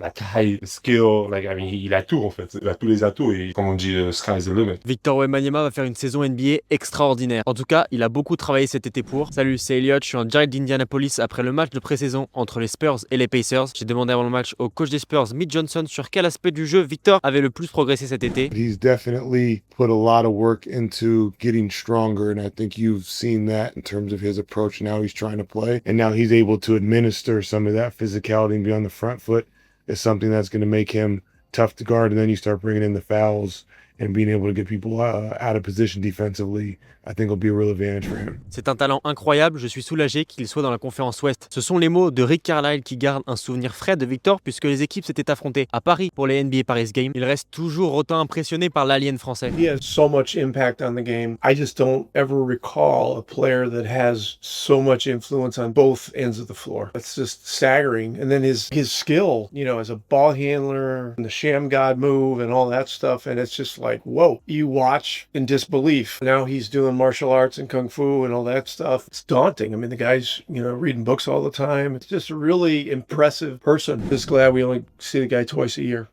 La taille, le skill, il a tout en fait. Il a tous les atouts et comme on dit, sky is the limit. Victor Wembanyama va faire une saison NBA extraordinaire. En tout cas, il a beaucoup travaillé cet été pour. Salut, c'est Elliot, je suis en direct d'Indianapolis après le match de pré-saison entre les Spurs et les Pacers. J'ai demandé avant le match au coach des Spurs, Mitch Johnson, sur quel aspect du jeu Victor avait le plus progressé cet été. He's definitely put a lot of work into getting stronger, and I think you've seen that in terms of his approach. Now he's trying to play, and now he's able to administer some of that physicality and be on the front foot. Is something that's going to make him tough to guard, and then you start bringing in the fouls and being able to get people out of position defensively. I think will be a real advantage for him. C'est un talent incroyable, je suis soulagé qu'il soit dans la conférence Ouest. Ce sont les mots de Rick Carlisle qui garde un souvenir frais de Victor puisque les équipes s'étaient affrontées à Paris pour les NBA Paris Games. Il reste toujours autant impressionné par l'alien français. He has so much impact on the game. I just don't ever recall a player that has so much influence on both ends of the floor. It's just staggering. And then his skill, you know, as a ball handler and the sham god move and all that stuff. And it's just like, whoa, you watch in disbelief. Now he's doing martial arts and kung fu and all that stuff. It's daunting. I mean, the guy's, you know, reading books all the time. It's just a really impressive person. Just glad we only see the guy twice a year.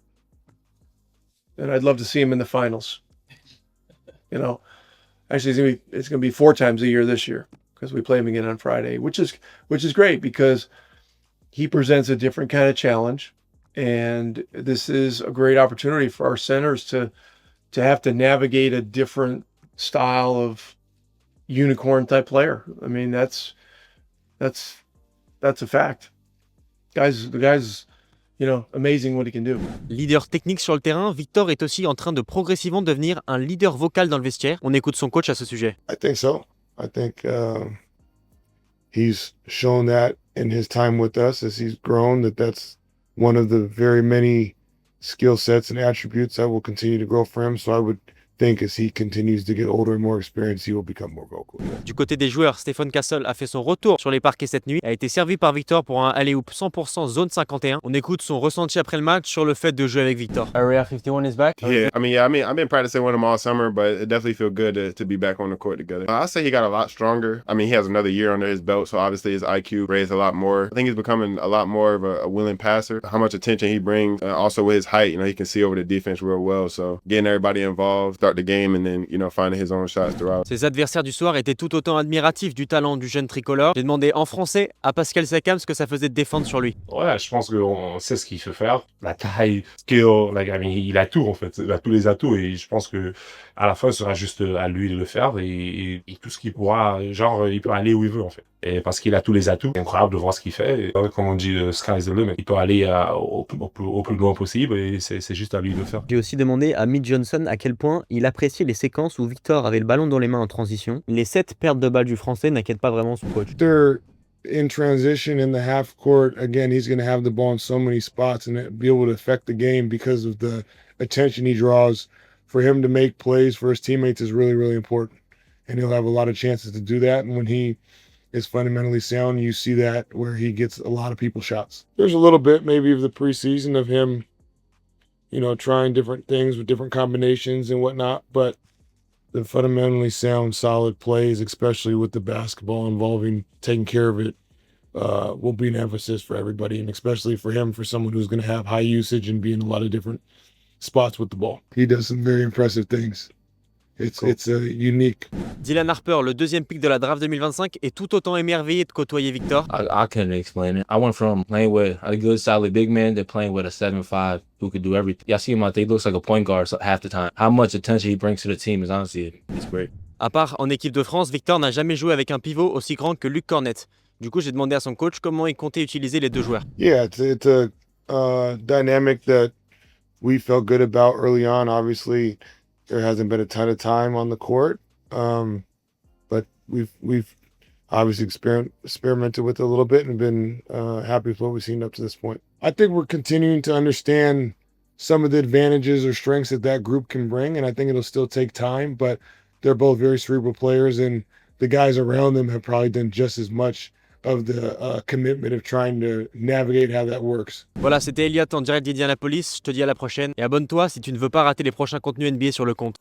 And I'd love to see him in the finals. You know, actually, it's gonna be 4 times a year this year because we play him again on Friday, which is great because he presents a different kind of challenge, and this is a great opportunity for our centers to have to navigate a different style of unicorn type player. I mean, that's a fact. The guy's, you know, amazing what he can do. Leader technique sur le terrain, Victor est aussi en train de progressivement devenir un leader vocal dans le vestiaire. On écoute son coach à ce sujet. I think so. I think he's shown that in his time with us as he's grown, that's one of the very many skill sets and attributes that will continue to grow for him. So I would think as he continues to get older and more experienced, he will become more vocal. Du côté des joueurs, Stephen Castle a fait son retour sur les parquets cette nuit, a été servi par Victor pour un alley-oop 100% zone 51. On écoute son ressenti après le match sur le fait de jouer avec Victor. Area 51 is back? Yeah, I've been practicing with him all summer, but it definitely feels good to be back on the court together. I'll say he got a lot stronger. I mean, he has another year under his belt, so obviously his IQ raised a lot more. I think he's becoming a lot more of a willing passer. How much attention he brings, also with his height, you know, he can see over the defense real well. So getting everybody involved, start the game, and then, you know, finding his own shots throughout. Ses adversaires du soir étaient tout autant admiratifs du talent du jeune tricolore. J'ai demandé en français à Pascal Siakam ce que ça faisait de défendre sur lui. Ouais, je pense qu'on sait ce qu'il peut faire. La taille, skill, il a tout en fait. Il a tous les atouts et je pense que à la fin, ce sera juste à lui de le faire et tout ce qu'il pourra, genre, il peut aller où il veut en fait. Et parce qu'il a tous les atouts, c'est incroyable de voir ce qu'il fait. Et, comme on dit, sky is the limit. Il peut aller au plus loin possible et c'est juste à lui de le faire. J'ai aussi demandé à Mitch Johnson à quel point il appréciait les séquences où Victor avait le ballon dans les mains en transition. Les 7 pertes de balles du français n'inquiètent pas vraiment son coach. They're in transition in the half court. Again, he's going to have the ball in so many spots and be able to affect the game because of the attention he draws. For him to make plays for his teammates is really, really important. And he'll have a lot of chances to do that. And when he is fundamentally sound, you see that where he gets a lot of people shots. There's a little bit maybe of the preseason of him, you know, trying different things with different combinations and whatnot, but the fundamentally sound, solid plays, especially with the basketball involving taking care of it, will be an emphasis for everybody, and especially for him, for someone who's going to have high usage and be in a lot of different spots with the ball. He does some very impressive things. It's unique. Dylan Harper, le deuxième pick de la draft 2025, est tout autant émerveillé de côtoyer Victor. I couldn't explain it. I went from playing with a good, solid big man to playing with a 7'5" who could do everything. Yeah, I see him out there. He looks like a point guard half the time. How much attention he brings to the team is honestly, it's great. À part en équipe de France, Victor n'a jamais joué avec un pivot aussi grand que Luc Cornette. Du coup, j'ai demandé à son coach comment il comptait utiliser les deux joueurs. Yeah, it's a dynamic that we felt good about early on. Obviously, there hasn't been a ton of time on the court, but we've obviously experimented with it a little bit and been happy with what we've seen up to this point. I think we're continuing to understand some of the advantages or strengths that group can bring, and I think it'll still take time, but they're both very cerebral players, and the guys around them have probably done just as much of the commitment of trying to navigate how that works. Voilà, c'était Elliot en direct d'Indianapolis. Je te dis à la prochaine et abonne-toi si tu ne veux pas rater les prochains contenus NBA sur le compte.